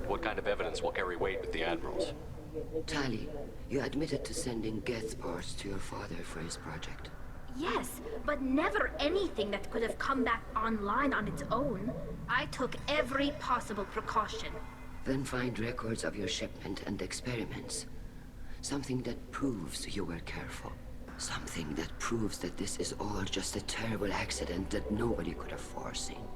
what kind of evidence will carry weight with the Admirals? Tali, you admitted to sending Geth parts to your father for his project. Yes, but never anything that could have come back online on its own. I took every possible precaution. Then find records of your shipment and experiments. Something that proves you were careful. Something that proves that this is all just a terrible accident that nobody could have foreseen.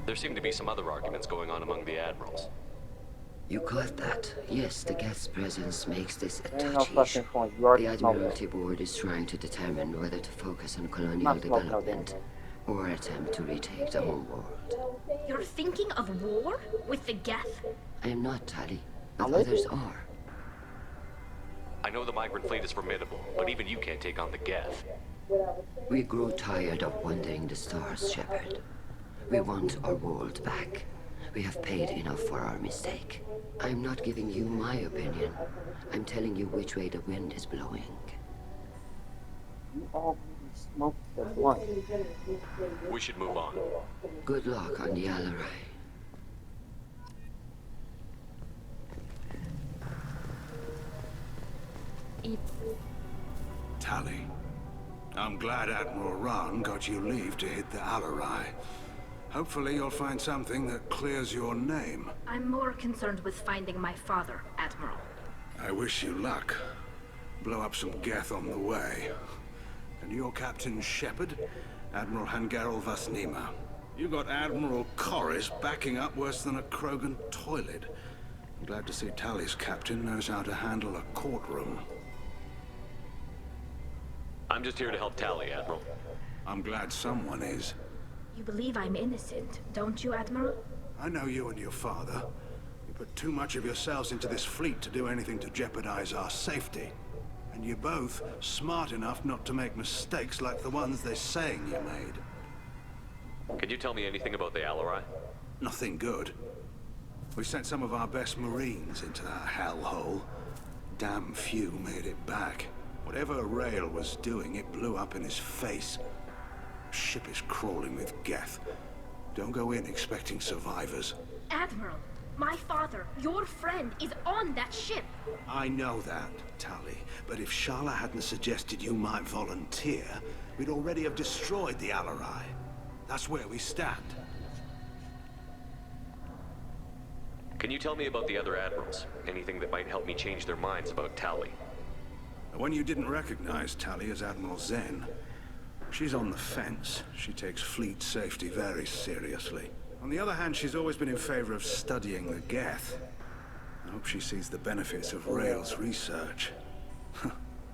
There seem to be some other arguments going on among the Admirals. You caught that? Yes, the Geth's presence makes this a Ain't no touchy fucking issue. point. You already The smoked Admiralty it. Board is trying to determine whether to focus on colonial Not smoking no damn development thing. or attempt to retake the home world. You're thinking of war with the Geth? I am not, Tali, but I'm with others you. are. I know the migrant fleet is formidable, but even you can't take on the Geth. We grow tired of wandering the stars, Shepard. We want our world back. We have paid enough for our mistake. I'm not giving you my opinion. I'm telling you which way the wind is blowing. You already smoked the blunt. We should move on. Good luck on the Alarai. Tali, I'm glad Admiral Rahn got you leave to hit the Alarai. Hopefully you'll find something that clears your name. I'm more concerned with finding my father, Admiral. I wish you luck. Blow up some Geth on the way. And your Captain Shepard, Admiral Hangarel Vasnima. You got Admiral Corris backing up worse than a Krogan toilet. I'm glad to see Tali's captain knows how to handle a courtroom. I'm just here to help Tali, Admiral. I'm glad someone is. You believe I'm innocent, don't you, Admiral? I know you and your father. You put too much of yourselves into this fleet to do anything to jeopardize our safety. And you're both smart enough not to make mistakes like the ones they're saying you made. Can you tell me anything about the Alarai? Nothing good. We sent some of our best Marines into that hellhole. Damn few made it back. Whatever Rael was doing, it blew up in his face. Ship is crawling with Geth. Don't go in expecting survivors. Admiral, my father, your friend, is on that ship. I know that, Tali, but if Shala hadn't suggested you might volunteer, we'd already have destroyed the Alarai. That's where we stand. Can you tell me about the other Admirals? Anything that might help me change their minds about Tali? When you didn't recognize Tali as Admiral Zen, she's on the fence. She takes fleet safety very seriously. On the other hand, she's always been in favor of studying the Geth. I hope she sees the benefits of Rael's research.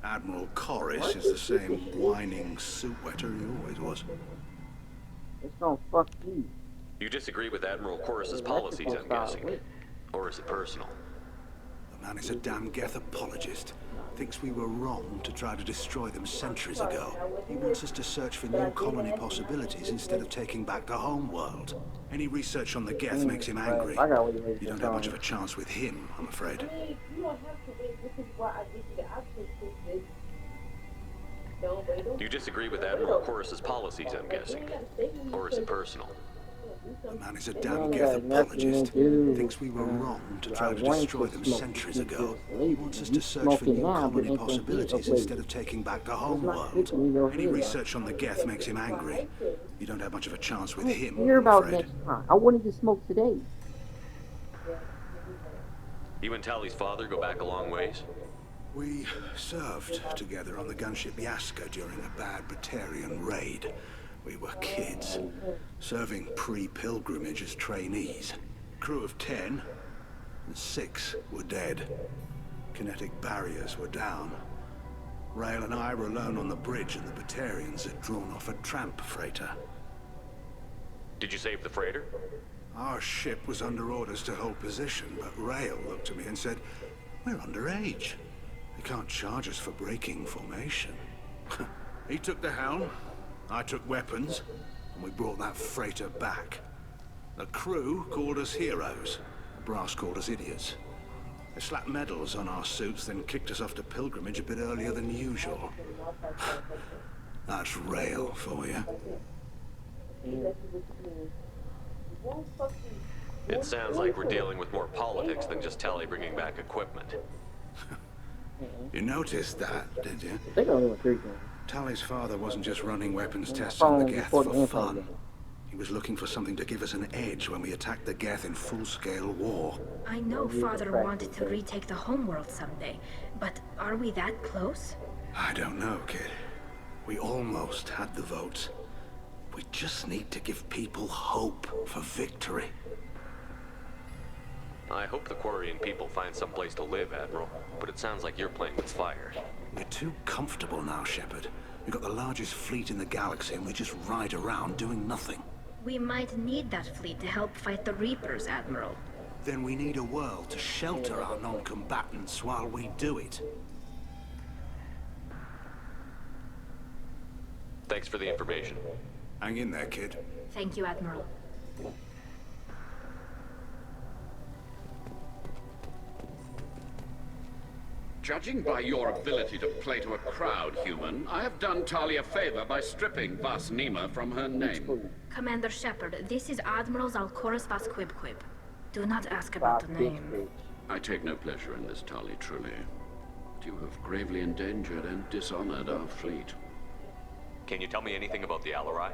Admiral Corris is the same whining suit wetter he always was. It's gonna fuck you. You disagree with Admiral Corus's policies, I'm guessing. Or is it personal? The man is a damn Geth apologist. Thinks we were wrong to try to destroy them centuries ago. He wants us to search for new colony possibilities instead of taking back the home world. Any research on the Geth makes him angry. I got what you You don't have much of a chance with him, I'm afraid. You disagree with Admiral Corus's policies, I'm guessing. Or is it personal? The man is a damn Geth apologist. Thinks we were wrong to try to destroy them centuries ago. He wants us to search for new colony possibilities instead of taking back the home world. Any research on the Geth makes him angry. You don't have much of a chance with him, Hear I'm about afraid. next time. I wanted to smoke today. You and Tali's father go back a long ways? We served together on the gunship Yaska during a bad Batarian raid. We were kids, serving pre-pilgrimage as trainees. Crew of 10, and 6 were dead. Kinetic barriers were down. Rael and I were alone on the bridge, and the Batarians had drawn off a tramp freighter. Did you save the freighter? Our ship was under orders to hold position, but Rael looked at me and said, "We're underage. They can't charge us for breaking formation." He took the helm, I took weapons, and we brought that freighter back. The crew called us heroes. The brass called us idiots. They slapped medals on our suits, then kicked us off to pilgrimage a bit earlier than usual. That's Rael for you. It sounds like we're dealing with more politics than just Tali bringing back equipment. You noticed that, did you? They got only went 3 games. Tali's father wasn't just running weapons tests Phone on the Geth before the for info fun. game. He was looking for something to give us an edge when we attacked the Geth in full-scale war. I know Father wanted to retake the homeworld someday, but are we that close? I don't know, kid. We almost had the votes. We just need to give people hope for victory. I hope the Quarian people find some place to live, Admiral, but it sounds like you're playing with fire. We're too comfortable now, Shepard. We've got the largest fleet in the galaxy and we just ride around doing nothing. We might need that fleet to help fight the Reapers, Admiral. Then we need a world to shelter our non-combatants while we do it. Thanks for the information. Hang in there, kid. Thank you, Admiral. Judging by your ability to play to a crowd, human, I have done Tali a favor by stripping Vas Nima from her name. Commander Shepard, this is Admiral Zalkoris Vas Quib. Do not ask about the name. I take no pleasure in this, Tali, truly. But you have gravely endangered and dishonored our fleet. Can you tell me anything about the Alarai?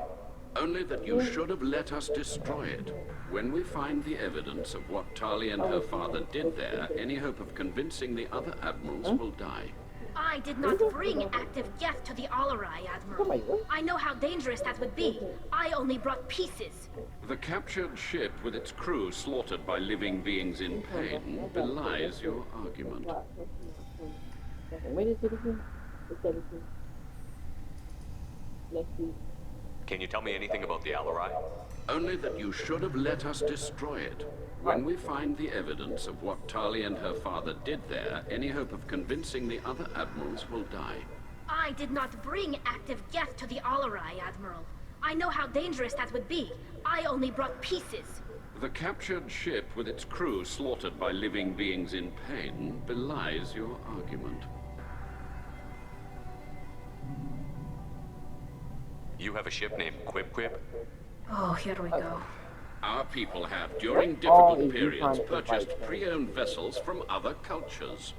Only that you should have let us destroy it. When we find the evidence of what Tali and her father did there, any hope of convincing the other admirals will die. I did not bring active Geth to the Alarai, Admiral. I know how dangerous that would be. I only brought pieces. The captured ship with its crew slaughtered by living beings in pain belies your argument. When is it again? The 17th. Next week. Can you tell me anything about the Alarai? Only that you should have let us destroy it. When we find the evidence of what Tali and her father did there, any hope of convincing the other admirals will die. I did not bring active Geth to the Alarai, Admiral. I know how dangerous that would be. I only brought pieces. The captured ship with its crew slaughtered by living beings in pain belies your argument. You have a ship named Quib? Oh, here we go. Our people have, during difficult periods, purchased pre-owned vessels from other cultures.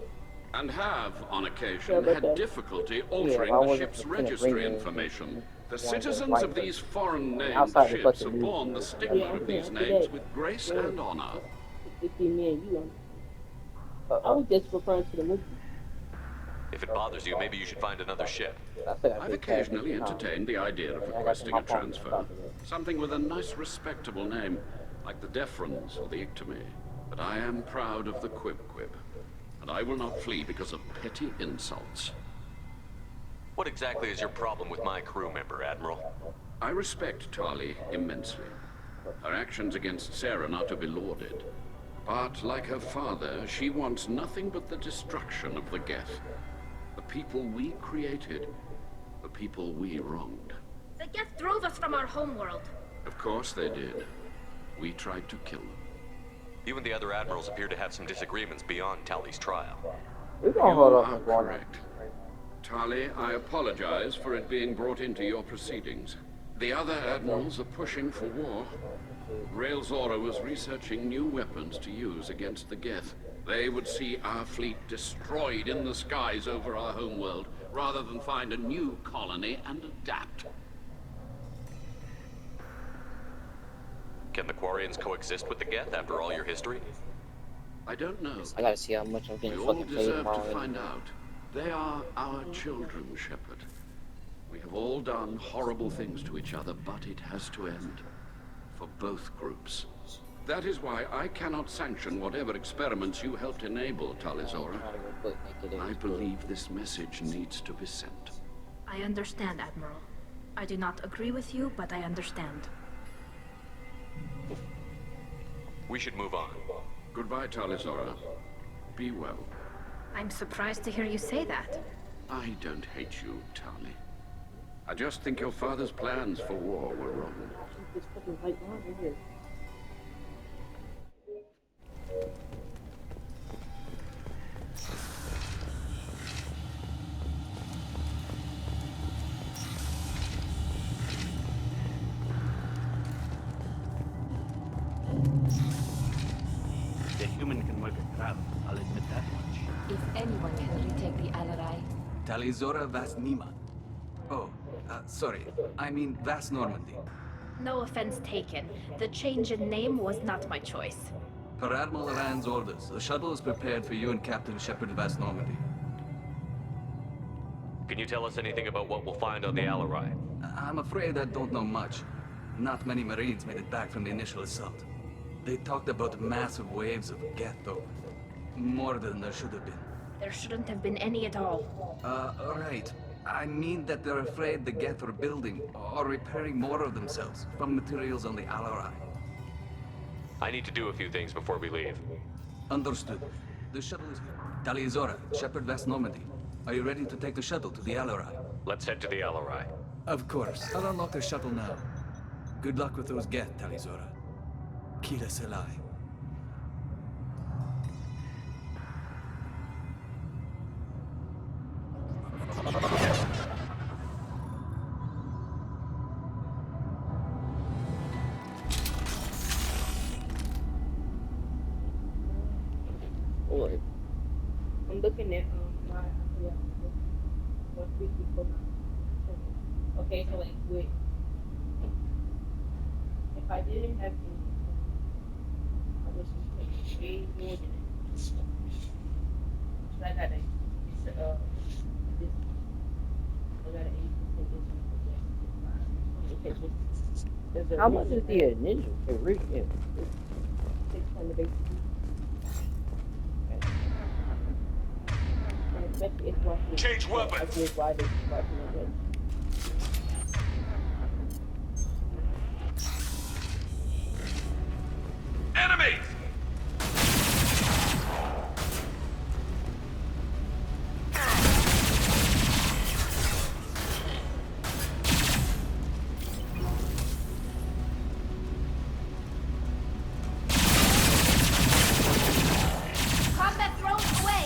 And have, on occasion, had difficulty altering the ship's registry information. The citizens of these foreign-named ships have borne the stigma of these names with grace and honor. Between me and you, I was just referring to the movie. If it bothers you, maybe you should find another ship. I've occasionally entertained the idea of requesting a transfer. Something with a nice, respectable name, like the Defrons or the Ictomy. But I am proud of the Quib, and I will not flee because of petty insults. What exactly is your problem with my crew member, Admiral? I respect Tali immensely. Her actions against Saren are to be lauded. But, like her father, she wants nothing but the destruction of the Geth. The people we created, the people we wronged. The Geth drove us from our homeworld. Of course they did. We tried to kill them. You and the other admirals appear to have some disagreements beyond Tali's trial. We're You gonna hold are off on going on. correct. Tali, I apologize for it being brought into your proceedings. The other admirals are pushing for war. Rael Zora was researching new weapons to use against the Geth. They would see our fleet destroyed in the skies over our homeworld, rather than find a new colony and adapt. Can the Quarians coexist with the Geth after all your history? I don't know. I gotta see how much I'm We getting all fucking paid deserve to tomorrow. find out. They are our children, Shepard. We have all done horrible things to each other, but it has to end. For both groups. That is why I cannot sanction whatever experiments you helped enable, Talizora. I believe this message needs to be sent. I understand, Admiral. I do not agree with you, but I understand. We should move on. Goodbye, Talizora. Be well. I'm surprised to hear you say that. I don't hate you, Tali. I just think your father's plans for war were wrong. This fucking light on right here. human can work a crowd, I'll admit that much. If anyone can retake the Alarai, Talizora Vas Nima. Oh, sorry. I mean Vas Normandy. No offense taken. The change in name was not my choice. Per Admiral Rand's orders, the shuttle is prepared for you and Captain Shepard Vas Normandy. Can you tell us anything about what we'll find on the Alarai? I'm afraid I don't know much. Not many Marines made it back from the initial assault. They talked about massive waves of Geth, though. More than there should have been. There shouldn't have been any at all. Right. I mean that they're afraid the Geth are building or repairing more of themselves from materials on the Alarai. I need to do a few things before we leave. Understood. The shuttle is here. Talizora, Shepard Vas Normandy. Are you ready to take the shuttle to the Alarai? Let's head to the Alarai. Of course. I'll unlock the shuttle now. Good luck with those Geth, Talizora. Kila Selai. Or I'm looking at my what we people. Okay, so like wait. If I didn't have any, I was just way more than it. So I got a this I got an 8% How much is the initial? It really is. 600 basically. Change weapon. Enemy! Combat drones away!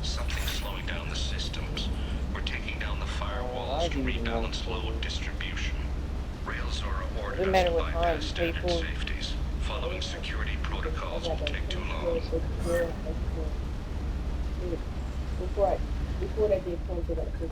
Something's slowing down the systems. We're taking down the firewalls to rebalance load distribution. Railzora ordered us to bypass standard safeties. Following security protocols will take too long. Before that they pointed up this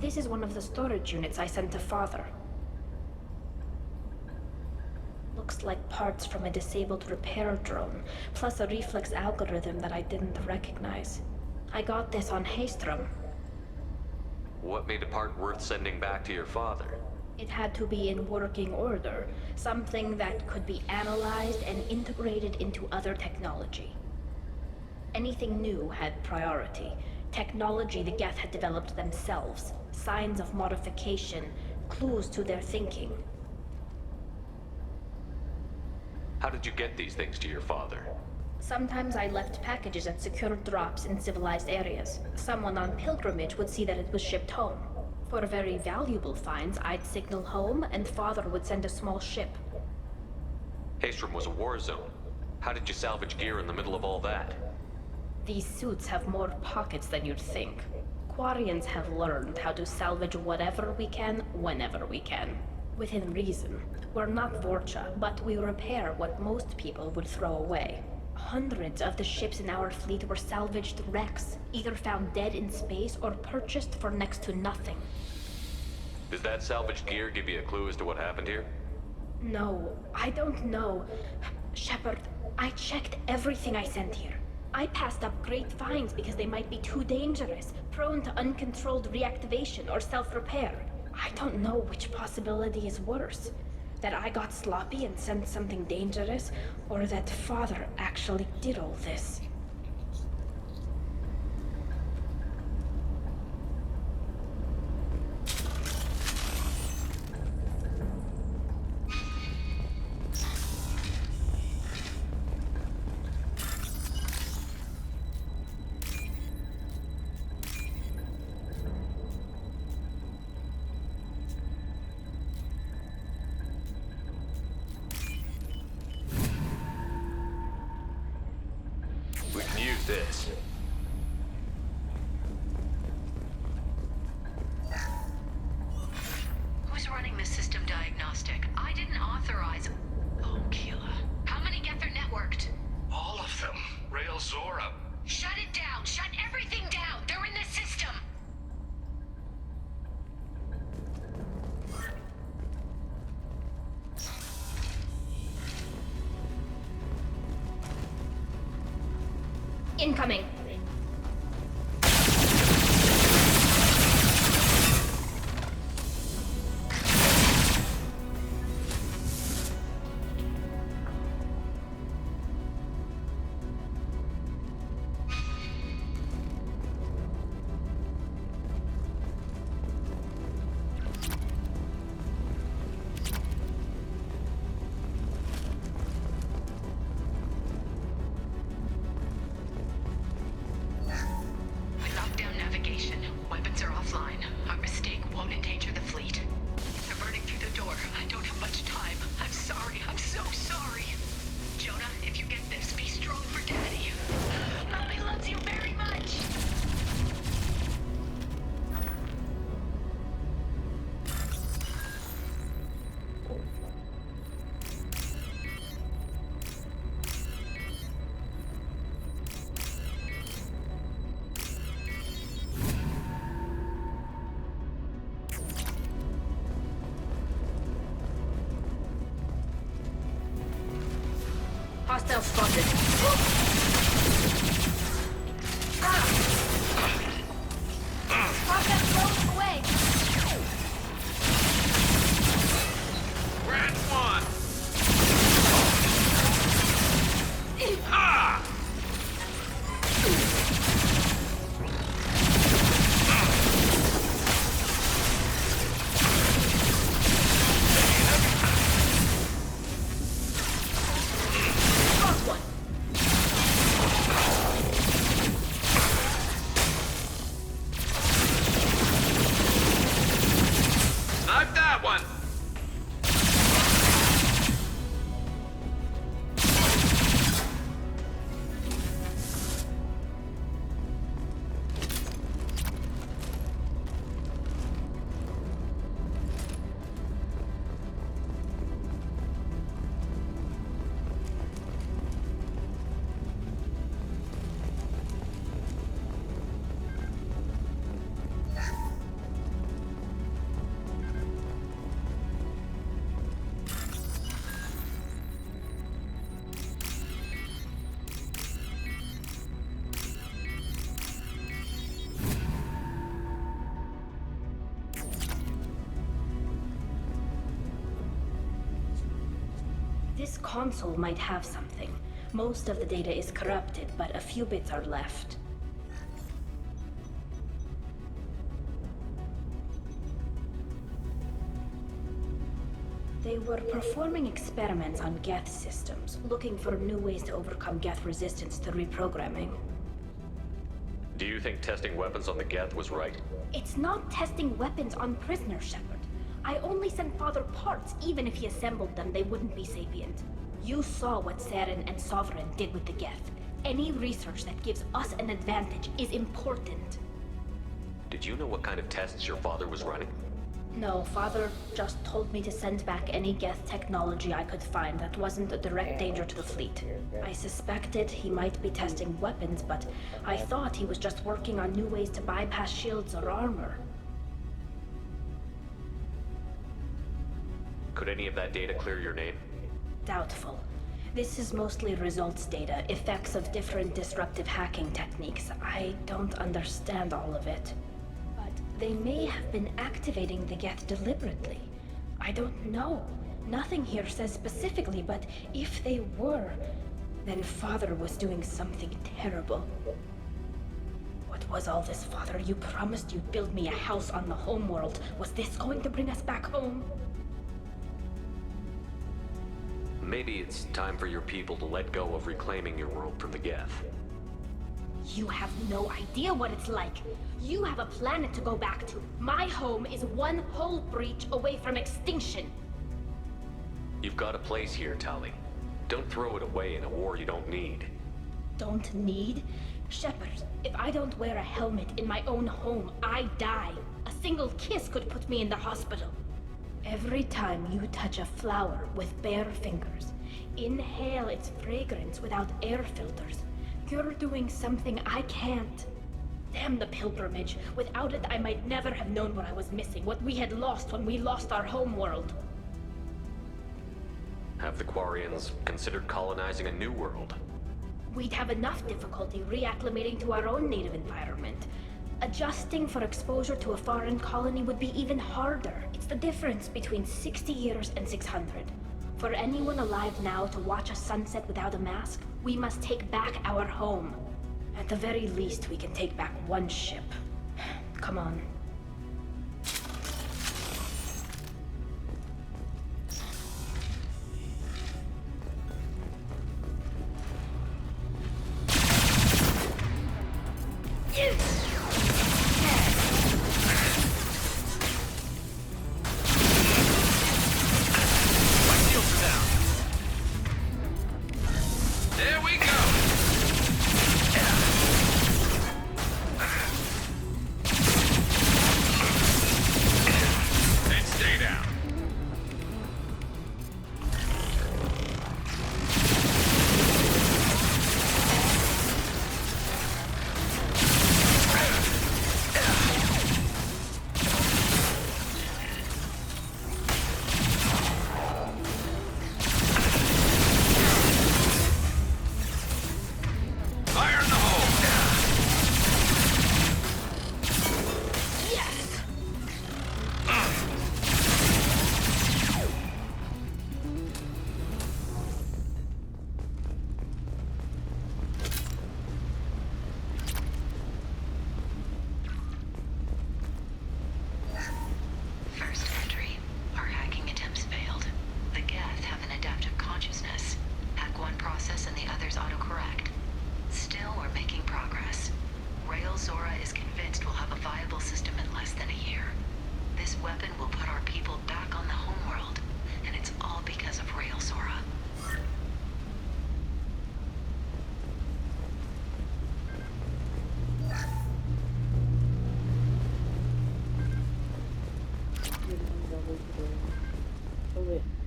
This is one of the storage units I sent to Father. Looks like parts from a disabled repair drone, plus a reflex algorithm that I didn't recognize. I got this on Haystrom. What made a part worth sending back to your father? It had to be in working order, something that could be analyzed and integrated into other technology. Anything new had priority. Technology the Geth had developed themselves, signs of modification, clues to their thinking. How did you get these things to your father? Sometimes I left packages at secure drops in civilized areas. Someone on pilgrimage would see that it was shipped home. For very valuable finds, I'd signal home, and Father would send a small ship. Haystrom was a war zone. How did you salvage gear in the middle of all that? These suits have more pockets than you'd think. Quarians have learned how to salvage whatever we can, whenever we can. Within reason. We're not Vorcha, but we repair what most people would throw away. Hundreds of the ships in our fleet were salvaged wrecks, either found dead in space or purchased for next to nothing. Does that salvaged gear give you a clue as to what happened here? No, I don't know. Shepard, I checked everything I sent here. I passed up great finds because they might be too dangerous, prone to uncontrolled reactivation or self-repair. I don't know which possibility is worse. That I got sloppy and sent something dangerous, or that Father actually did all this. We can use this. Who's running the system diagnostic? I didn't authorize... Oh, Keela. How many get their networked? All of them. Rail Zora. Shut it down! Shut everything down! They're in the system! Incoming! Hostile spotted. Rocket blown away! Grant one! Ah! Snipe that one! This console might have something. Most of the data is corrupted, but a few bits are left. They were performing experiments on Geth systems, looking for new ways to overcome Geth resistance to reprogramming. Do you think testing weapons on the Geth was right? It's not testing weapons on prisoners, Shepard. I only sent Father parts. Even if he assembled them, they wouldn't be sapient. You saw what Saren and Sovereign did with the Geth. Any research that gives us an advantage is important. Did you know what kind of tests your father was running? No, Father just told me to send back any Geth technology I could find that wasn't a direct danger to the fleet. I suspected he might be testing weapons, but I thought he was just working on new ways to bypass shields or armor. Could any of that data clear your name? Doubtful. This is mostly results data, effects of different disruptive hacking techniques. I don't understand all of it. But they may have been activating the Geth deliberately. I don't know. Nothing here says specifically, but if they were, then Father was doing something terrible. What was all this, Father? You promised you'd build me a house on the homeworld. Was this going to bring us back home? Maybe it's time for your people to let go of reclaiming your world from the Geth. You have no idea what it's like. You have a planet to go back to. My home is one hull breach away from extinction. You've got a place here, Tali. Don't throw it away in a war you don't need. Don't need? Shepard, if I don't wear a helmet in my own home, I die. A single kiss could put me in the hospital. Every time you touch a flower with bare fingers, inhale its fragrance without air filters, you're doing something I can't. Damn the pilgrimage. Without it, I might never have known what I was missing, what we had lost when we lost our homeworld. Have the Quarians considered colonizing a new world? We'd have enough difficulty reacclimating to our own native environment. Adjusting for exposure to a foreign colony would be even harder. It's the difference between 60 years and 600. For anyone alive now to watch a sunset without a mask, we must take back our home. At the very least, we can take back one ship. Come on.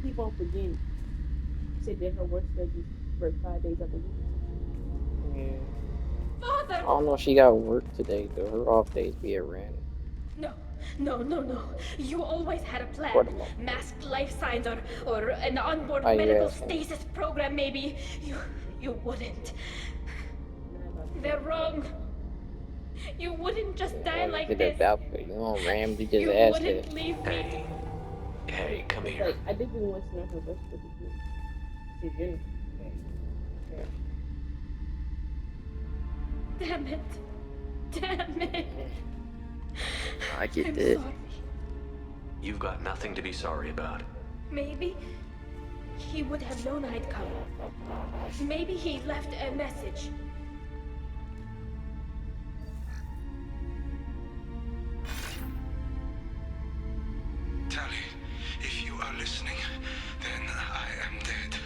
Keep on forgetting. Said that her work schedule for 5 days of the week. Yeah. Father! I don't know if she got work today, though. Her off days be at random. No. You always had a plan. Masked life signs or an onboard medical stasis program, maybe. You wouldn't. They're wrong. You wouldn't just die like this. You don't randomly just you ask wouldn't it. Leave me. Hey, come here. Like, I did really want to know her work schedule. She didn't. Damn it. I get I'm this. sorry. You've got nothing to be sorry about. Maybe he would have known I'd come. Maybe he left a message. Tali, if you are listening, then I am dead.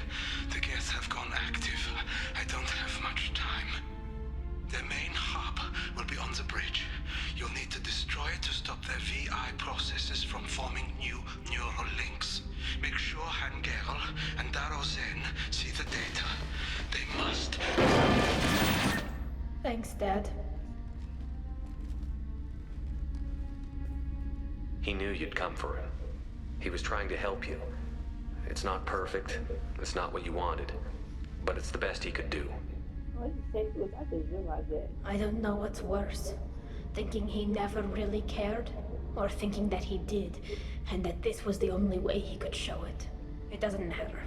The Geth have gone active. I don't have much time. The main hub will be on the bridge. You'll need to destroy it to stop their VI processes from forming new neural links. Make sure Hangerl and Daro Zen see the data. They must. Thanks, Dad. He knew you'd come for him. He was trying to help you. It's not perfect. It's not what you wanted. But it's the best he could do. Oh, I just realized that. I don't know what's worse. Thinking he never really cared, or thinking that he did, and that this was the only way he could show it. It doesn't matter.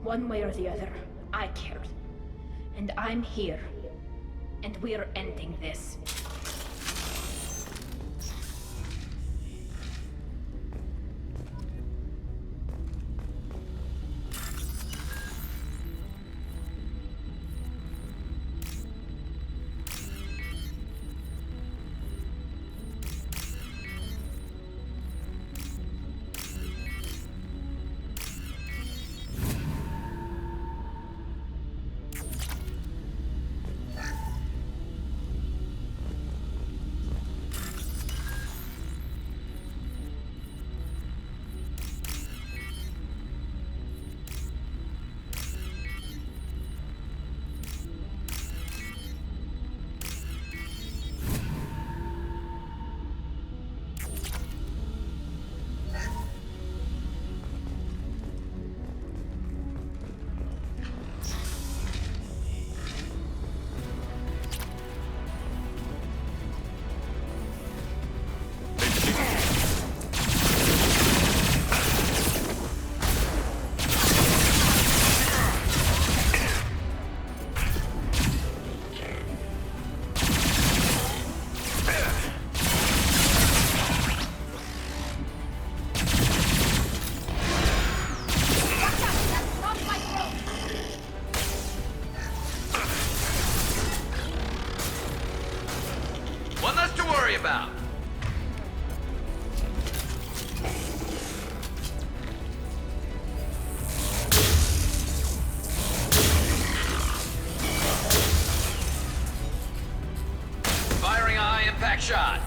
One way or the other, I cared. And I'm here. And we're ending this. About. Firing a high impact shot.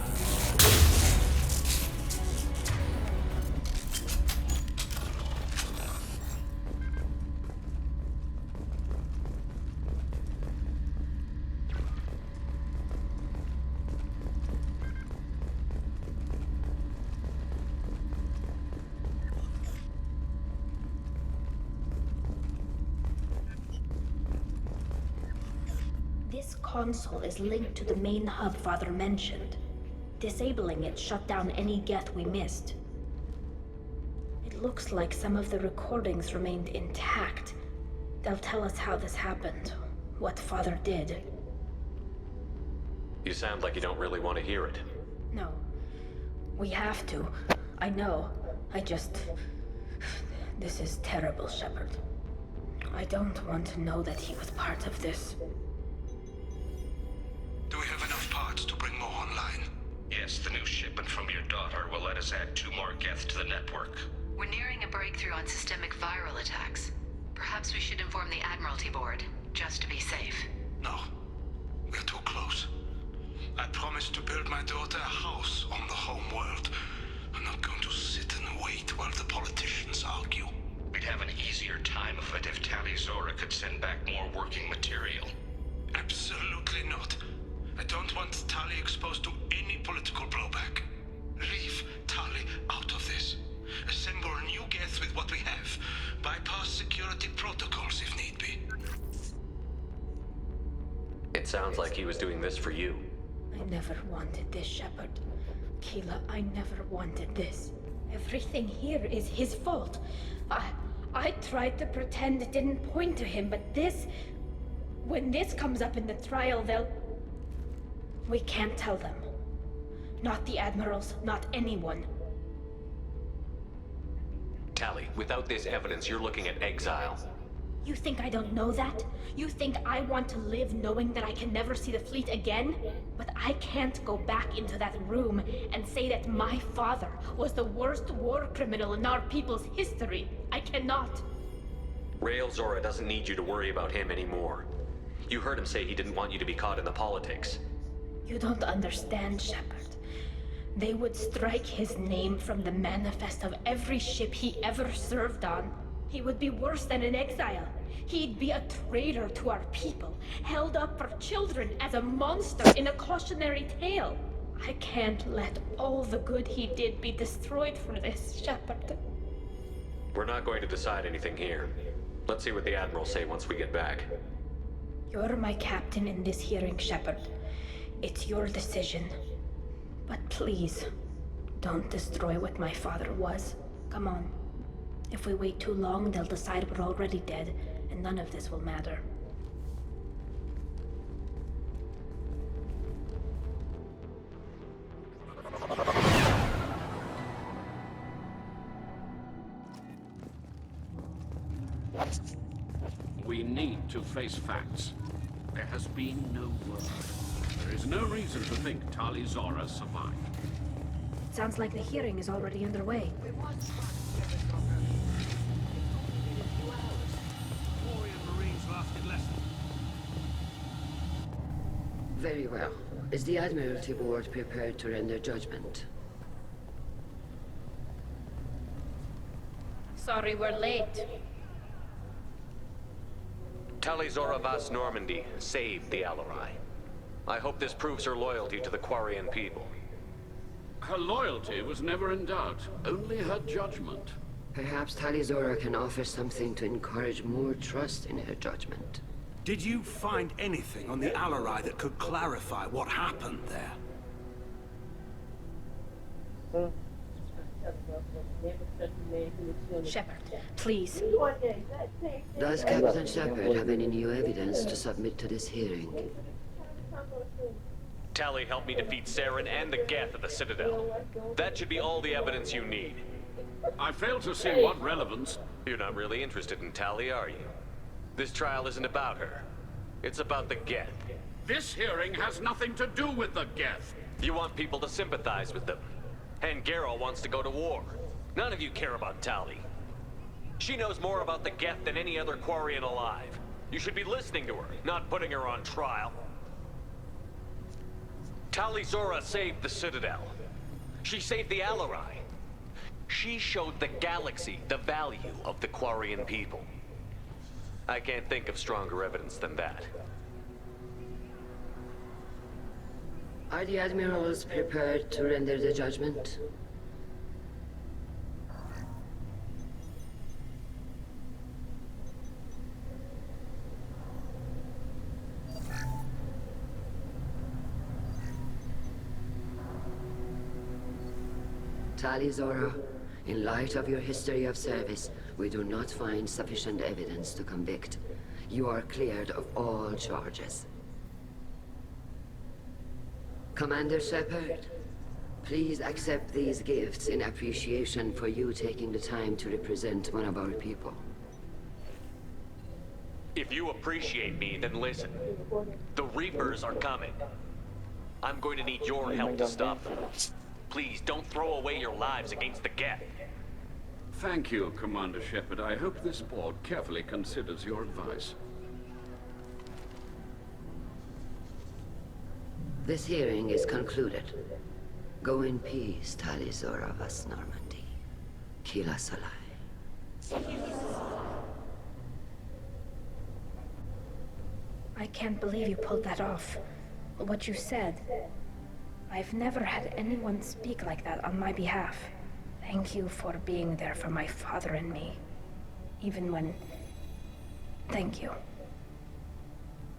This console is linked to the main hub Father mentioned. Disabling it shut down any Geth we missed. It looks like some of the recordings remained intact. They'll tell us how this happened, what Father did. You sound like you don't really want to hear it. No. We have to. I know. This is terrible, Shepard. I don't want to know that he was part of this. Do we have enough parts to bring more online? Yes, the new shipment from your daughter will let us add 2 more Geth to the network. We're nearing a breakthrough on systemic viral attacks. Perhaps we should inform the Admiralty Board, just to be safe. No. We're too close. I promised to build my daughter a house on the home world. I'm not going to sit and wait while the politicians argue. We'd have an easier time of it if Tali Zora could send back more working material. Absolutely not. I don't want Tali exposed to any political blowback. Leave Tali out of this. Assemble a new Geth with what we have. Bypass security protocols if need be. It sounds like he was doing this for you. I never wanted this, Shepard. Keela, I never wanted this. Everything here is his fault. I tried to pretend it didn't point to him, but this... When this comes up in the trial, they'll... We can't tell them. Not the Admirals, not anyone. Tali, without this evidence, you're looking at exile. You think I don't know that? You think I want to live knowing that I can never see the fleet again? But I can't go back into that room and say that my father was the worst war criminal in our people's history. I cannot. Rael Zora doesn't need you to worry about him anymore. You heard him say he didn't want you to be caught in the politics. You don't understand, Shepard. They would strike his name from the manifest of every ship he ever served on. He would be worse than an exile. He'd be a traitor to our people, held up for children as a monster in a cautionary tale. I can't let all the good he did be destroyed for this, Shepard. We're not going to decide anything here. Let's see what the Admiral say once we get back. You're my captain in this hearing, Shepard. It's your decision. But please, don't destroy what my father was. Come on. If we wait too long, they'll decide we're already dead, and none of this will matter. We need to face facts. There has been no word. There is no reason to think Tali Zora survived. Sounds like the hearing is already underway. Very well. Is the Admiralty Board prepared to render judgment? Sorry we're late. Tali Zora Vas Normandy saved the Alarai. I hope this proves her loyalty to the Quarian people. Her loyalty was never in doubt, only her judgment. Perhaps Tali Zora can offer something to encourage more trust in her judgment. Did you find anything on the Alarai that could clarify what happened there? Shepard, please. Does Captain Shepard have any new evidence to submit to this hearing? Tali helped me defeat Saren and the Geth at the Citadel. That should be all the evidence you need. I fail to see what relevance... You're not really interested in Tali, are you? This trial isn't about her. It's about the Geth. This hearing has nothing to do with the Geth. You want people to sympathize with them. And Garrow wants to go to war. None of you care about Tali. She knows more about the Geth than any other Quarian alive. You should be listening to her, not putting her on trial. Tali Zora saved the Citadel. She saved the Alarai. She showed the galaxy the value of the Quarian people. I can't think of stronger evidence than that. Are the admirals prepared to render the judgment? Tali Zora, in light of your history of service, we do not find sufficient evidence to convict. You are cleared of all charges. Commander Shepard, please accept these gifts in appreciation for you taking the time to represent one of our people. If you appreciate me, then listen. The Reapers are coming. I'm going to need your help to stop them. Please, don't throw away your lives against the Geth. Thank you, Commander Shepard. I hope this board carefully considers your advice. This hearing is concluded. Go in peace, Tali Zora Vas Normandy. Kila Solai. I can't believe you pulled that off. What you said. I've never had anyone speak like that on my behalf. Thank you for being there for my father and me. Even when... Thank you.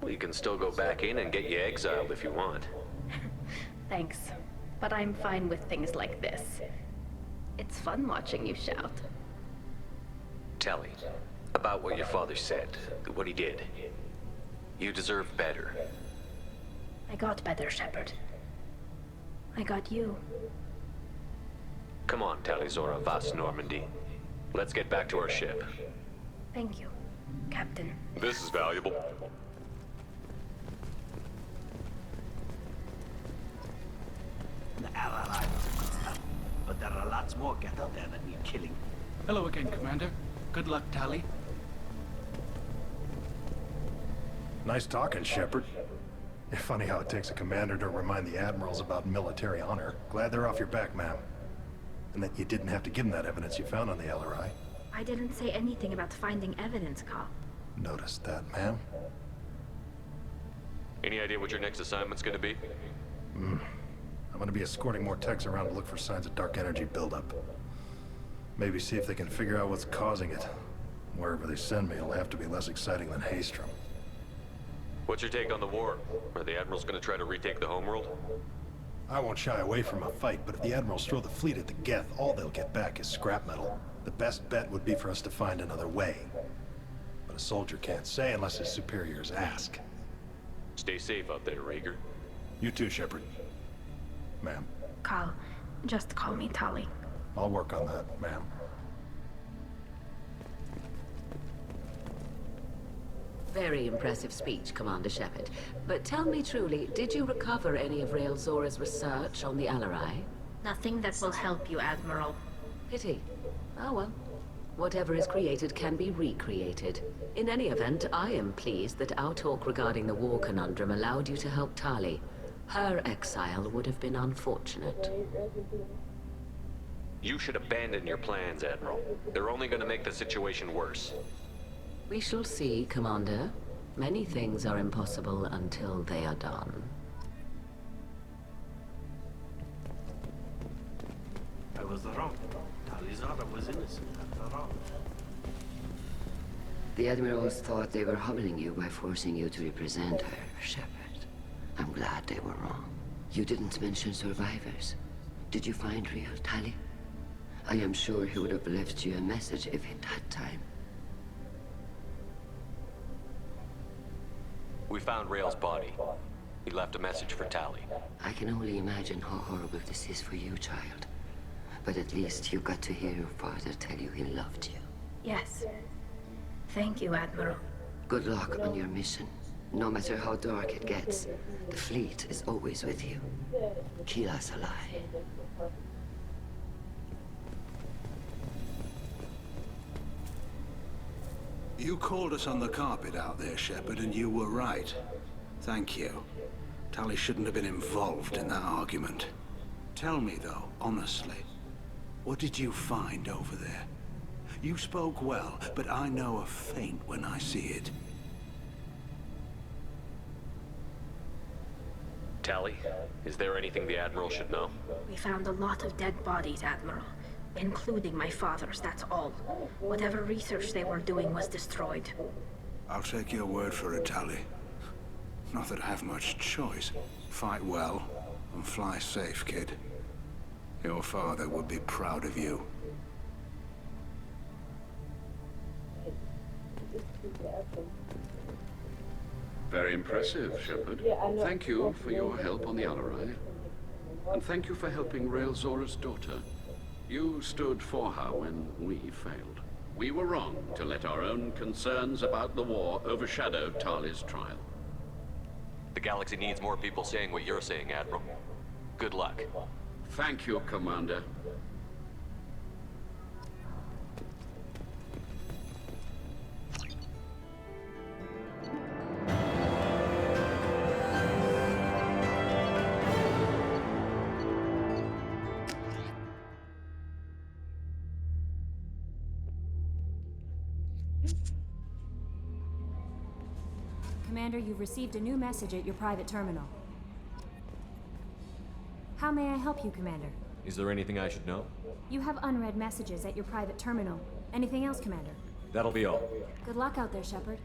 We can still go back in and get you exiled if you want. Thanks. But I'm fine with things like this. It's fun watching you shout. Tali, about what your father said, what he did. You deserve better. I got better, Shepard. I got you. Come on, Tali Zora Vas Normandy. Let's get back to our ship. Thank you, Captain. This is valuable. The Alarai was good stuff, but there are lots more Geth out there that need killing. Hello again, Commander. Good luck, Tali. Nice talking, Shepard. It's funny how it takes a commander to remind the admirals about military honor. Glad they're off your back, ma'am. And that you didn't have to give them that evidence you found on the LRI. I didn't say anything about finding evidence, Carl. Noticed that, ma'am. Any idea what your next assignment's gonna be? I'm gonna be escorting more techs around to look for signs of dark energy buildup. Maybe see if they can figure out what's causing it. Wherever they send me, it'll have to be less exciting than Haystrom. What's your take on the war? Are the admirals gonna try to retake the homeworld? I won't shy away from a fight, but if the admirals throw the fleet at the Geth, all they'll get back is scrap metal. The best bet would be for us to find another way. But a soldier can't say unless his superiors ask. Stay safe out there, Rager. You too, Shepard. Ma'am. Carl, just call me Tali. I'll work on that, ma'am. Very impressive speech, Commander Shepard. But tell me truly, did you recover any of Rael Zora's research on the Alarai? Nothing that will help you, Admiral. Pity. Oh well. Whatever is created can be recreated. In any event, I am pleased that our talk regarding the war conundrum allowed you to help Tali. Her exile would have been unfortunate. You should abandon your plans, Admiral. They're only gonna make the situation worse. We shall see, Commander. Many things are impossible until they are done. I was wrong. Tali Zara was innocent after all. The Admirals thought they were humbling you by forcing you to represent her, Shepard. I'm glad they were wrong. You didn't mention survivors. Did you find real Tali? I am sure he would have left you a message if he'd had time. We found Rael's body. He left a message for Tali. I can only imagine how horrible this is for you, child. But at least you got to hear your father tell you he loved you. Yes. Thank you, Admiral. Good luck on your mission. No matter how dark it gets, the fleet is always with you. Keela Salai. You called us on the carpet out there, Shepard, and you were right. Thank you. Tali shouldn't have been involved in that argument. Tell me, though, honestly, what did you find over there? You spoke well, but I know a feint when I see it. Tali, is there anything the Admiral should know? We found a lot of dead bodies, Admiral. Including my father's, that's all. Whatever research they were doing was destroyed. I'll take your word for it, Tali. Not that I have much choice. Fight well, and fly safe, kid. Your father would be proud of you. Very impressive, Shepard. Thank you for your help on the Alarai. And thank you for helping Rael Zora's daughter. You stood for her when we failed. We were wrong to let our own concerns about the war overshadow Tali's trial. The galaxy needs more people saying what you're saying, Admiral. Good luck. Thank you, Commander. Commander, you've received a new message at your private terminal. How may I help you, Commander? Is there anything I should know? You have unread messages at your private terminal. Anything else, Commander? That'll be all. Good luck out there, Shepard.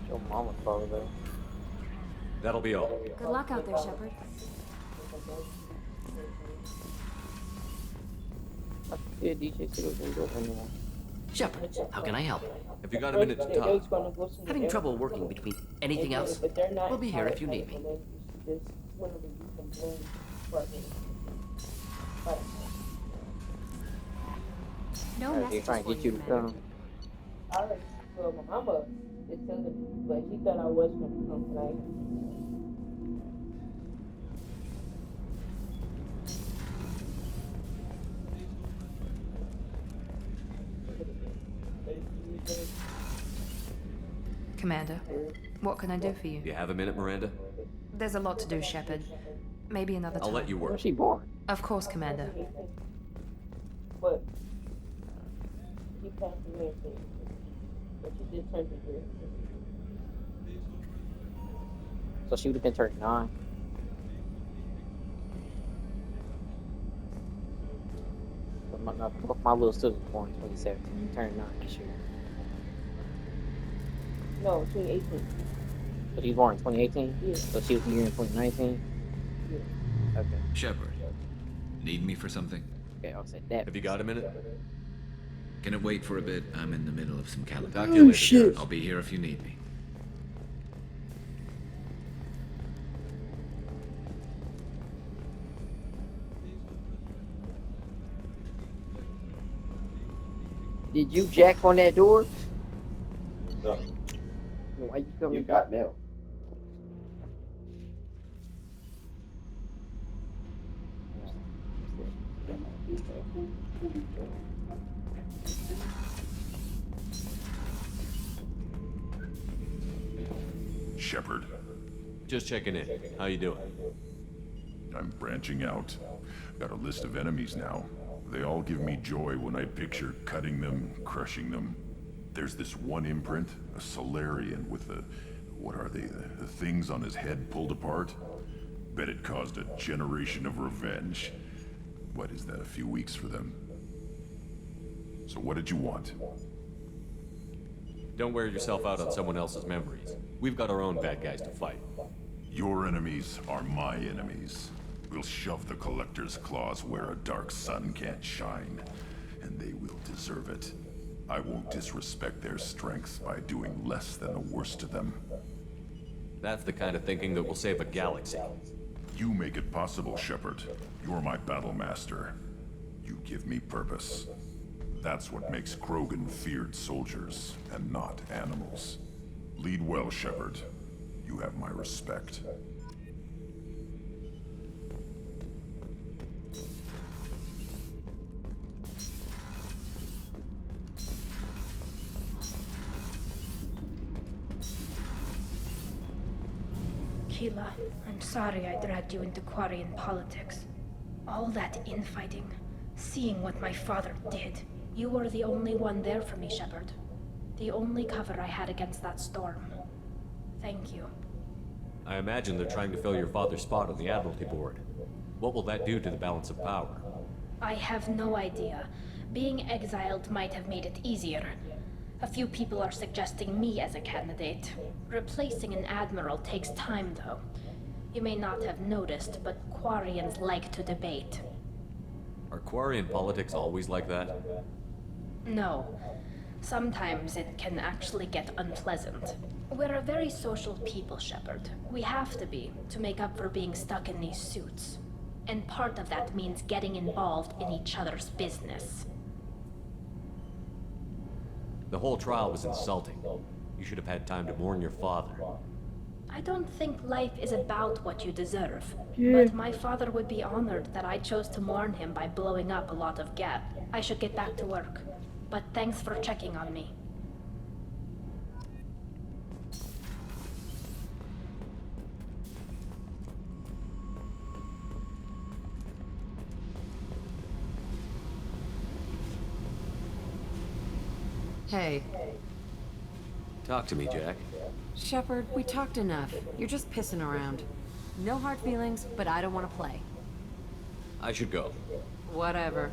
Your mama probably there. That'll be all. Good luck out there, Shepard. Yeah, DJ said it was gonna go anyway. Shepard, how can I help? Have you got a minute to talk? Having trouble working between anything else? We'll be here if you need me. No They're messages trying to for get you you, to Commander. come. I already told my mama to tell her, but she thought I was going to come tonight. Commander, what can I do for you? You have a minute, Miranda? There's a lot to do, Shepard. Maybe another time. I'll let you work. Where's she born? Of course, Commander. But she passed away, but she did turn to good. So she would have been 39. But my little sister was born in 2017. She turned 9 this year. No, 2018. So she was born in 2018? Yeah. So she was here in 2019? Yeah. Okay. Shepard, need me for something? Okay, I'll say that. Have you got a minute? Can it wait for a bit? I'm in the middle of some calendar. Talk to you later, Garrus. I'll be here if you need me. Did you jack on that door? No. Why you coming? You got mail. Shepard, Just checking in. How you doing? I'm branching out. Got a list of enemies now. They all give me joy when I picture cutting them, crushing them. There's this one imprint, a Solarian with the... what are they? The things on his head pulled apart? Bet it caused a generation of revenge. What is that, a few weeks for them? So what did you want? Don't wear yourself out on someone else's memories. We've got our own bad guys to fight. Your enemies are my enemies. We'll shove the Collector's claws where a dark sun can't shine, and they will deserve it. I won't disrespect their strengths by doing less than the worst to them. That's the kind of thinking that will save a galaxy. You make it possible, Shepard. You're my battle master. You give me purpose. That's what makes Krogan feared soldiers, and not animals. Lead well, Shepard. You have my respect. Keela, I'm sorry I dragged you into Quarian politics. All that infighting, seeing what my father did. You were the only one there for me, Shepard. The only cover I had against that storm. Thank you. I imagine they're trying to fill your father's spot on the Admiralty Board. What will that do to the balance of power? I have no idea. Being exiled might have made it easier. A few people are suggesting me as a candidate. Replacing an admiral takes time, though. You may not have noticed, but Quarians like to debate. Are Quarian politics always like that? No. Sometimes it can actually get unpleasant. We're a very social people, Shepard. We have to be, to make up for being stuck in these suits. And part of that means getting involved in each other's business. The whole trial was insulting. You should have had time to mourn your father. I don't think life is about what you deserve. Yeah. But my father would be honored that I chose to mourn him by blowing up a lot of Geth. I should get back to work. But thanks for checking on me. Hey. Talk to me, Jack. Shepard, we talked enough. You're just pissing around. No hard feelings, but I don't want to play. I should go. Whatever.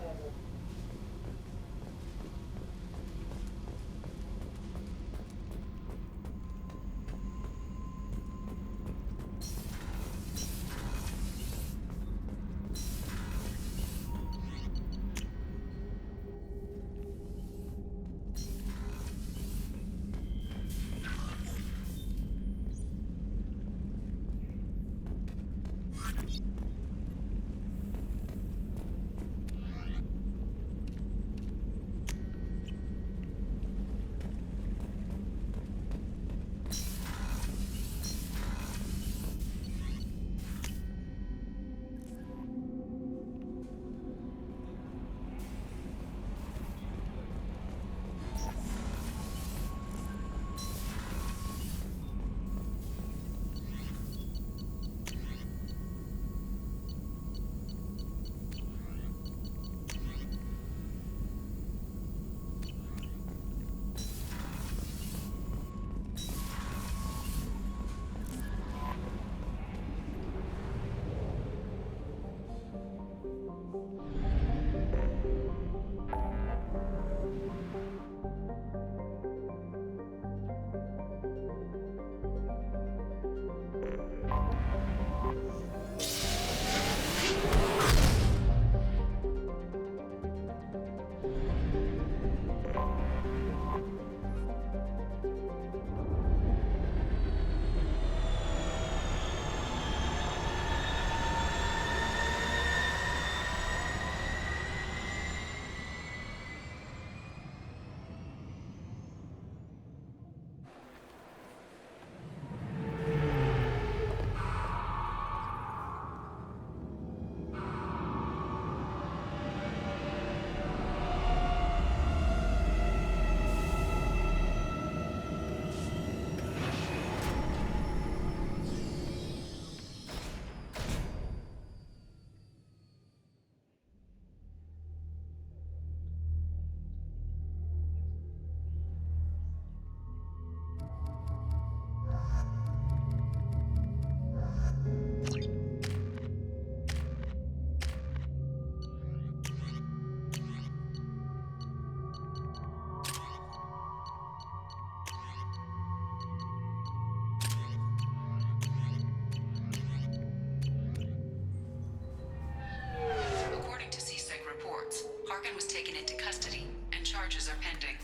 Captain was taken into custody, and charges are pending.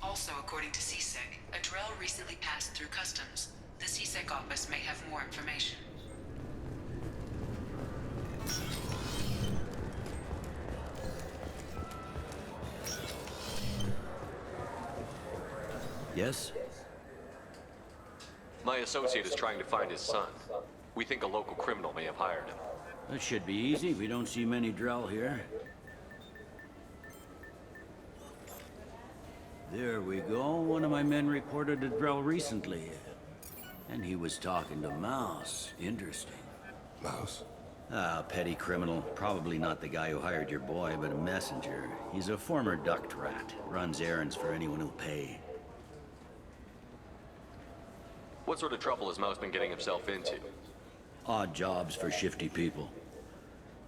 Also, according to CSEC, a Drell recently passed through customs. The CSEC office may have more information. Yes? My associate is trying to find his son. We think a local criminal may have hired him. That should be easy. We don't see many Drell here. There we go. One of my men reported a Drell recently. And he was talking to Mouse. Interesting. Mouse? Ah, petty criminal. Probably not the guy who hired your boy, but a messenger. He's a former duct rat. Runs errands for anyone who'll pay. What sort of trouble has Mouse been getting himself into? Odd jobs for shifty people.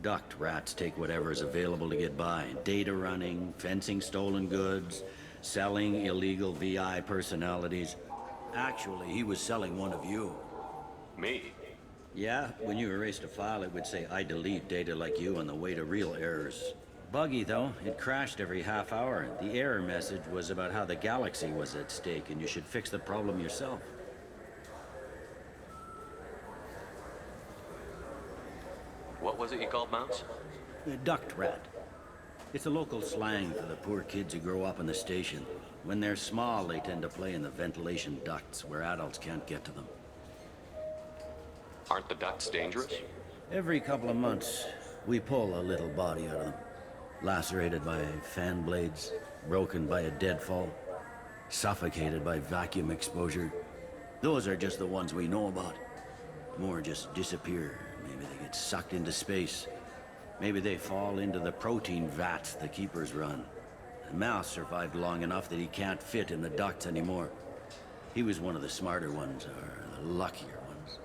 Duct rats take whatever is available to get by. Data running, fencing stolen goods, selling illegal VI personalities. Actually, he was selling one of you. Me? Yeah, when you erased a file, it would say, I delete data like you on the way to real errors. Buggy, though. It crashed every half hour. The error message was about how the galaxy was at stake, and you should fix the problem yourself. What was it you called Mouse? A duct rat. It's a local slang for the poor kids who grow up in the station. When they're small, they tend to play in the ventilation ducts where adults can't get to them. Aren't the ducts dangerous? Every couple of months, we pull a little body out of them. Lacerated by fan blades, broken by a deadfall, suffocated by vacuum exposure. Those are just the ones we know about. More just disappear. Maybe they get sucked into space. Maybe they fall into the protein vats the keepers run. And Mouse survived long enough that he can't fit in the ducts anymore. He was one of the smarter ones, or the luckier ones.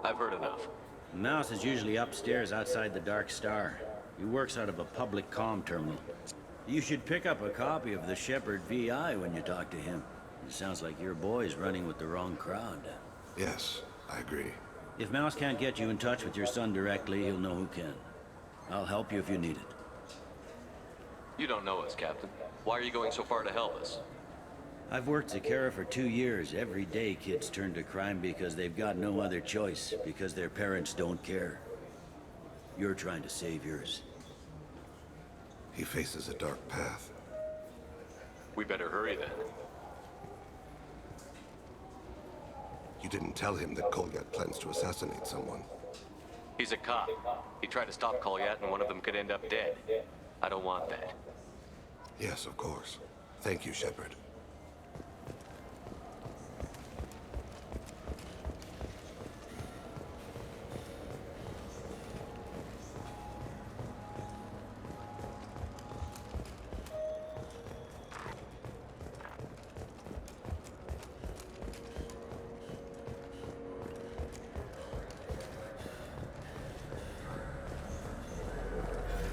I've heard enough. Mouse is usually upstairs outside the Dark Star. He works out of a public comm terminal. You should pick up a copy of the Shepard VI when you talk to him. It sounds like your boy's running with the wrong crowd. Yes, I agree. If Mouse can't get you in touch with your son directly, he'll know who can. I'll help you if you need it. You don't know us, Captain. Why are you going so far to help us? I've worked Zakera for 2 years. Every day kids turn to crime because they've got no other choice, because their parents don't care. You're trying to save yours. He faces a dark path. We better hurry then. You didn't tell him that Kolyat plans to assassinate someone. He's a cop. He tried to stop Kolyat and one of them could end up dead. I don't want that. Yes, of course. Thank you, Shepard.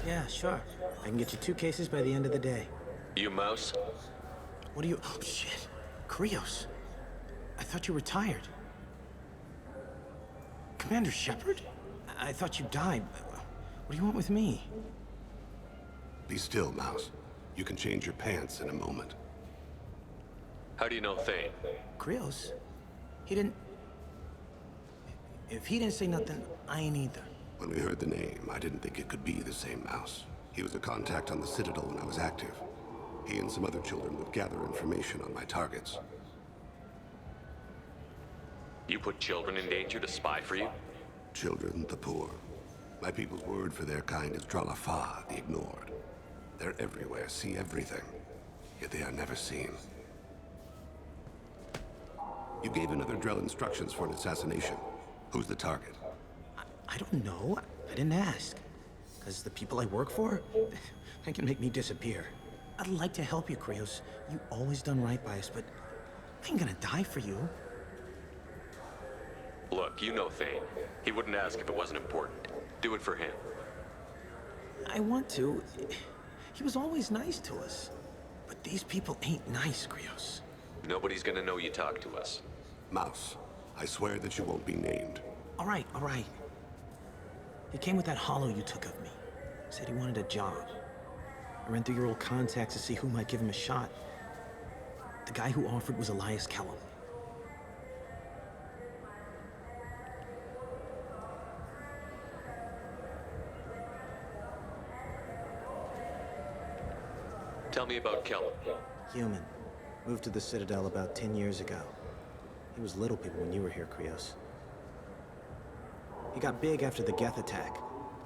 Yeah, sure. I can get you 2 cases by the end of the day. You Mouse? What are you... Oh, shit. Krios. I thought you retired. Commander Shepard? I thought you died. What do you want with me? Be still, Mouse. You can change your pants in a moment. How do you know Thane? Krios? He didn't... If he didn't say nothing, I ain't either. When we heard the name, I didn't think it could be the same Mouse. He was a contact on the Citadel when I was active. He and some other children would gather information on my targets. You put children in danger to spy for you? Children, the poor. My people's word for their kind is Dralafa, the ignored. They're everywhere, see everything, yet they are never seen. You gave another Drell instructions for an assassination. Who's the target? I don't know. I didn't ask. Because the people I work for, they can make me disappear. I'd like to help you, Krios. You always done right by us, but I ain't gonna die for you. Look, you know Thane. He wouldn't ask if it wasn't important. Do it for him. I want to. He was always nice to us. But these people ain't nice, Krios. Nobody's gonna know you talk to us. Mouse, I swear that you won't be named. All right, all right. He came with that hollow you took of me. Said he wanted a job. I ran through your old contacts to see who might give him a shot. The guy who offered was Elias Kellum. Tell me about Kellum. Human. Moved to the Citadel about 10 years ago. He was Little People when you were here, Krios. He got big after the Geth attack.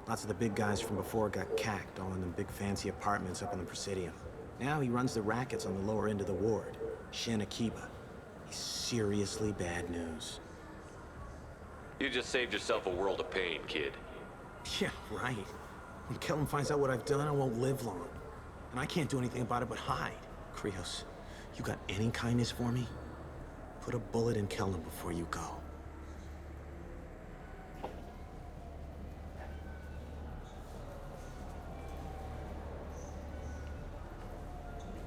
Lots of the big guys from before got cacked, all in them big fancy apartments up in the Presidium. Now he runs the rackets on the lower end of the ward, Shin Akiba. He's seriously bad news. You just saved yourself a world of pain, kid. Yeah, right. When Kellum finds out what I've done, I won't live long. And I can't do anything about it but hide. Krios, you got any kindness for me? Put a bullet in Kellum before you go.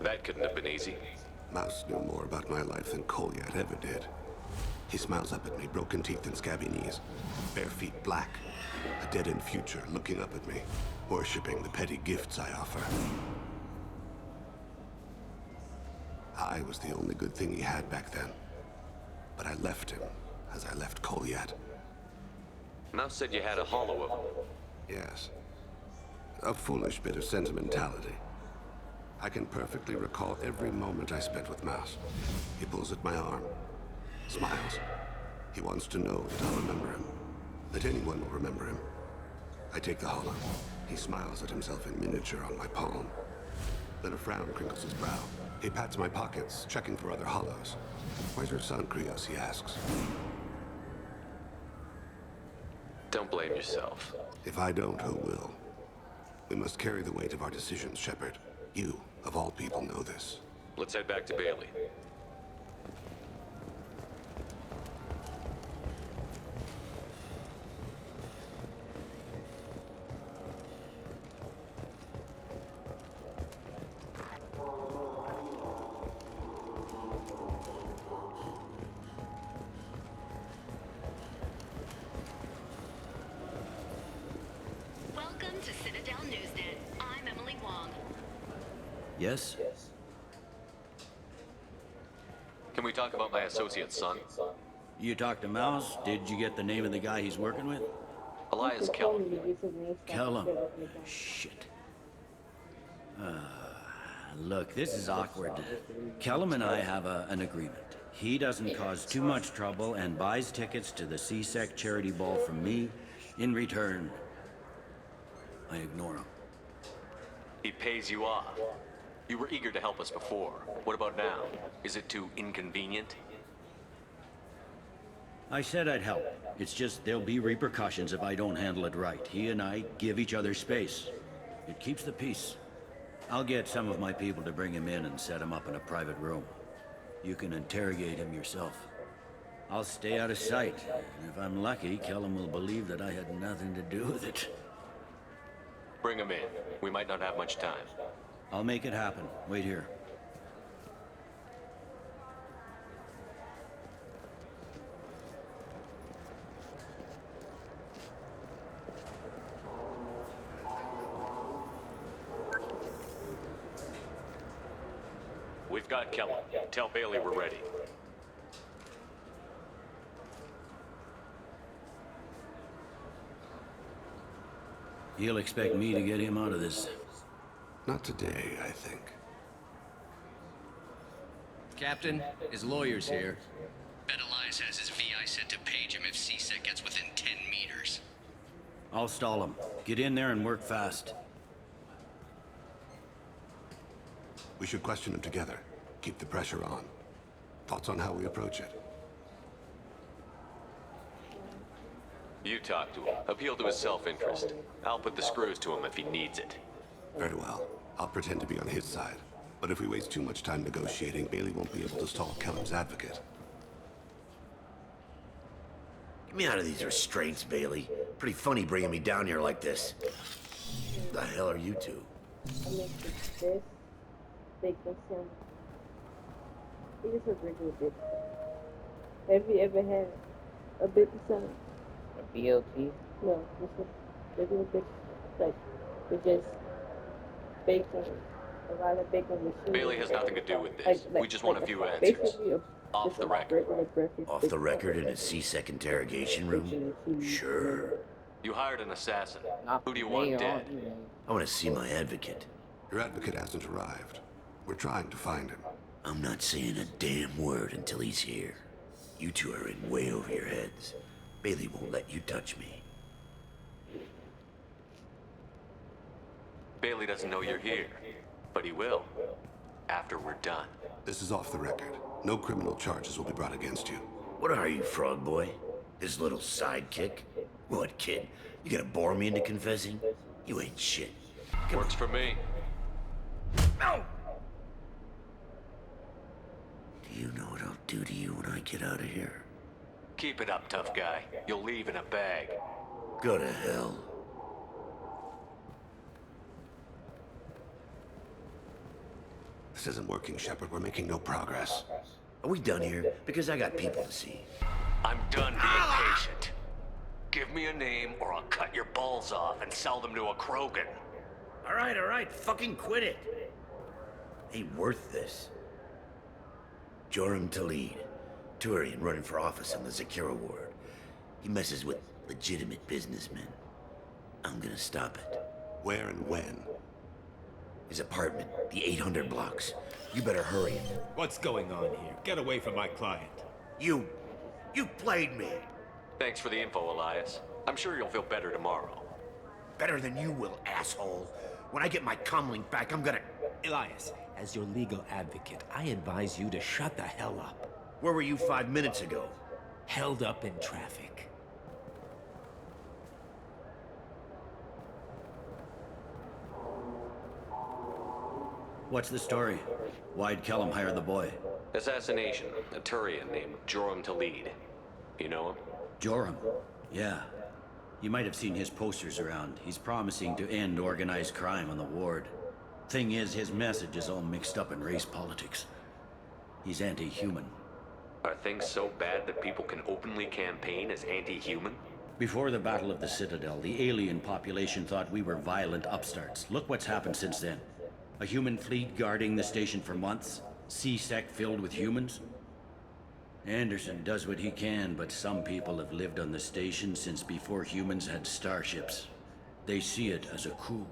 That couldn't have been easy. Mouse knew more about my life than Kolyat ever did. He smiles up at me, broken teeth and scabby knees. Bare feet black. A dead-end future looking up at me, worshipping the petty gifts I offer. I was the only good thing he had back then. But I left him, as I left Kolyat. Mouse said you had a hollow of him. Yes. A foolish bit of sentimentality. I can perfectly recall every moment I spent with Mouse. He pulls at my arm, smiles. He wants to know that I'll remember him, that anyone will remember him. I take the hollow. He smiles at himself in miniature on my palm. Then a frown crinkles his brow. He pats my pockets, checking for other hollows. Where's your son, Krios, he asks. Don't blame yourself. If I don't, who will? We must carry the weight of our decisions, Shepard. You, of all people, know this. Let's head back to Bailey. Welcome to Citadel Newsnet. I'm Emily Wong. Yes? Can we talk about my associate's son? You talked to Mouse? Did you get the name of the guy he's working with? Elias Kellum. Kellum. Shit. Look, this is awkward. Kellum and I have an agreement. He doesn't cause too much trouble and buys tickets to the C-Sec charity ball from me. In return, I ignore him. He pays you off. You were eager to help us before. What about now? Is it too inconvenient? I said I'd help. It's just there'll be repercussions if I don't handle it right. He and I give each other space. It keeps the peace. I'll get some of my people to bring him in and set him up in a private room. You can interrogate him yourself. I'll stay out of sight, and if I'm lucky, Kellum will believe that I had nothing to do with it. Bring him in. We might not have much time. I'll make it happen. Wait here. We've got Kellum. Tell Bailey we're ready. He'll expect me to get him out of this. Not today, I think. Captain, his lawyer's here. Bet Elias has his VI set to page him if C-Sec gets within 10 meters. I'll stall him. Get in there and work fast. We should question him together. Keep the pressure on. Thoughts on how we approach it? You talk to him. Appeal to his self-interest. I'll put the screws to him if he needs it. Very well. I'll pretend to be on his side. But if we waste too much time negotiating, Bailey won't be able to stall Kellum's advocate. Get me out of these restraints, Bailey. Pretty funny bringing me down here like this. The hell are you two? It is a regular bit. Have you ever had a bit of something? A BLT? No, just a regular bit. Like We just bake them. A lot of bacon machine. Bailey has nothing to do with this. We just want a few answers. Basically, Off the record. Off the record in a C-Sec interrogation room? Sure. You hired an assassin. Who do you want dead? I want to see my advocate. Your advocate hasn't arrived. We're trying to find him. I'm not saying a damn word until he's here. You two are in way over your heads. Bailey won't let you touch me. Bailey doesn't know you're here, but he will. After we're done. This is off the record. No criminal charges will be brought against you. What are you, frog boy? His little sidekick? What, kid? You gonna bore me into confessing? You ain't shit. Works for me. No! Do you know what I'll do to you when I get out of here? Keep it up, tough guy. You'll leave in a bag. Go to hell. This isn't working, Shepard. We're making no progress. Are we done here? Because I got people to see. I'm done being patient. Give me a name or I'll cut your balls off and sell them to a Krogan. All right, fucking quit it. Ain't worth this. Joram Talid, Turian running for office on the Zakira ward. He messes with legitimate businessmen. I'm gonna stop it. Where and when? His apartment, the 800 blocks. You better hurry it. What's going on here? Get away from my client. You played me. Thanks for the info, Elias. I'm sure you'll feel better tomorrow. Better than you will, asshole. When I get my comlink back, I'm gonna... Elias, as your legal advocate, I advise you to shut the hell up. Where were you 5 minutes ago? Held up in traffic. What's the story? Why'd Kellum hire the boy? Assassination. A Turian named Joram Talid. You know him? Joram? Yeah. You might have seen his posters around. He's promising to end organized crime on the ward. Thing is, his message is all mixed up in race politics. He's anti-human. Are things so bad that people can openly campaign as anti-human? Before the Battle of the Citadel, the alien population thought we were violent upstarts. Look what's happened since then. A human fleet guarding the station for months. C-Sec filled with humans. Anderson does what he can, but some people have lived on the station since before humans had starships. They see it as a coup.